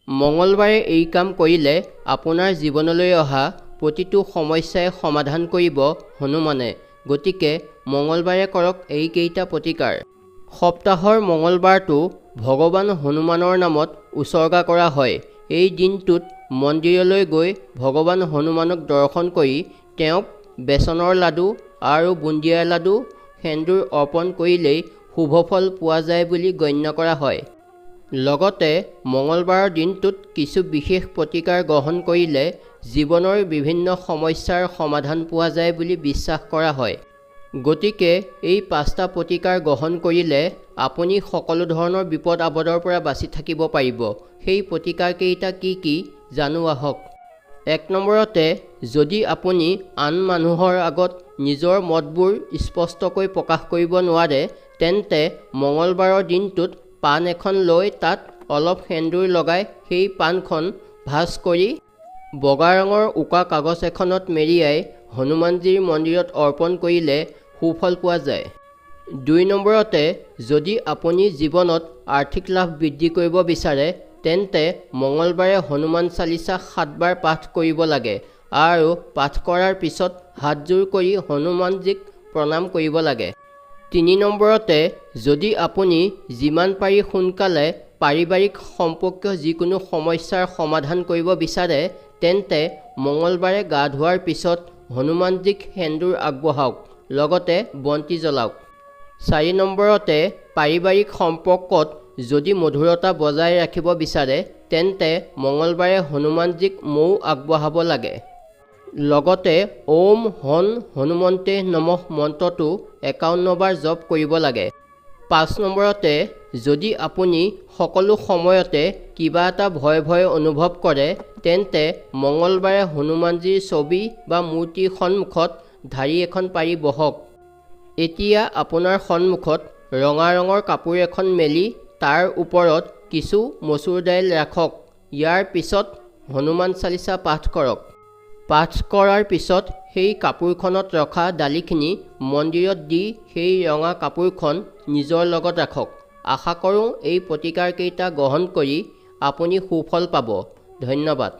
মঙলবাৰে এই কাম কৰিলে আপোনাৰ জীৱনলৈ অহা প্ৰতিটো সমস্যাই সমাধান কৰিব হনুমানে। গতিকে মঙলবাৰে কৰক এইকেইটা প্ৰতিকাৰ। সপ্তাহৰ মঙলবাৰটো ভগৱান হনুমানৰ নামত উচৰ্গা কৰা হয়। এই দিনটোত মন্দিৰলৈ গৈ ভগৱান হনুমানক দৰ্শন কৰি তেওঁক বেচনৰ লাডু আৰু বুন্দিয়াৰ লাডু সেন্দুৰ অৰ্পণ কৰিলেই শুভফল পোৱা যায় বুলি গণ্য কৰা হয়। লগতে মঙলবাৰৰ দিনটোত কিছু বিশেষ প্ৰতিকাৰ গ্ৰহণ কৰিলে জীৱনৰ বিভিন্ন সমস্যাৰ সমাধান পোৱা যায় বুলি বিশ্বাস কৰা হয়। গতিকে এই 5টা প্ৰতিকাৰ গ্ৰহণ কৰিলে আপুনি সকলো ধৰণৰ বিপদ আপদৰ পৰা বাচি থাকিব পাৰিব। সেই প্ৰতিকাৰকেইটা কি জানো আহক। 1 নম্বৰতে, যদি আপুনি আন মানুহৰ আগত নিজৰ মতবোৰ স্পষ্টকৈ প্ৰকাশ কৰিব নোৱাৰে, তেন্তে মঙলবাৰৰ দিনটোত পাণ এখন লৈ তাত অলপ সেন্দুৰ লগাই সেই পাণখন ভাঁজ কৰি বগা ৰঙৰ উকা কাগজ এখনত মেৰিয়াই হনুমানজীৰ মন্দিৰত অৰ্পণ কৰিলে সুফল পোৱা যায়। 2 নম্বৰতে, যদি আপুনি জীৱনত আৰ্থিক লাভ বৃদ্ধি কৰিব বিচাৰে, তেন্তে মঙলবাৰে হনুমান চালিচা 7 বাৰ পাঠ কৰিব লাগে আৰু পাঠ কৰাৰ পিছত হাতযোৰ কৰি হনুমানজীক প্ৰণাম কৰিব লাগে। 3 নম্বৰতে, যদি আপুনি যিমান পাৰি সোনকালে পাৰিবাৰিক সম্পৰ্কীয় যিকোনো সমস্যাৰ সমাধান কৰিব বিচাৰে, তেন্তে মঙলবাৰে গা ধোৱাৰ পিছত হনুমানজীক সেন্দুৰ আগবঢ়াওক, লগতে বন্তি জ্বলাওক। 4 নম্বৰতে, পাৰিবাৰিক সম্পৰ্কত যদি মধুৰতা বজাই ৰাখিব বিচাৰে, তেন্তে মঙলবাৰে হনুমানজীক মৌ আগবঢ়াব লাগে। লগতে ওম হন হনুমন্তে নমঃ মন্ত্ৰটো 51 বাৰ জপ কৰিব লাগে। 5 নম্বৰতে, যদি আপুনি সকলো সময়তে কিবা এটা ভয় অনুভৱ কৰে, তেন্তে মঙলবাৰে হনুমানজীৰ ছবি বা মূৰ্তিৰ সন্মুখত ঢাৰি এখন পাৰি বহক। এতিয়া আপোনাৰ সন্মুখত ৰঙা ৰঙৰ কাপোৰ এখন মেলি তাৰ ওপৰত কিছু মচুৰ দাইল ৰাখক। ইয়াৰ পিছত হনুমান চালিচা পাঠ কৰক। পাঠ কৰাৰ পিছত সেই কাপোৰখনত ৰখা দালিখিনি মন্দিৰত দি সেই ৰঙা কাপোৰখন নিজৰ লগত ৰাখক। আশা কৰোঁ এই প্ৰতিকাৰকেইটা গ্ৰহণ কৰি আপুনি সুফল পাব। ধন্যবাদ।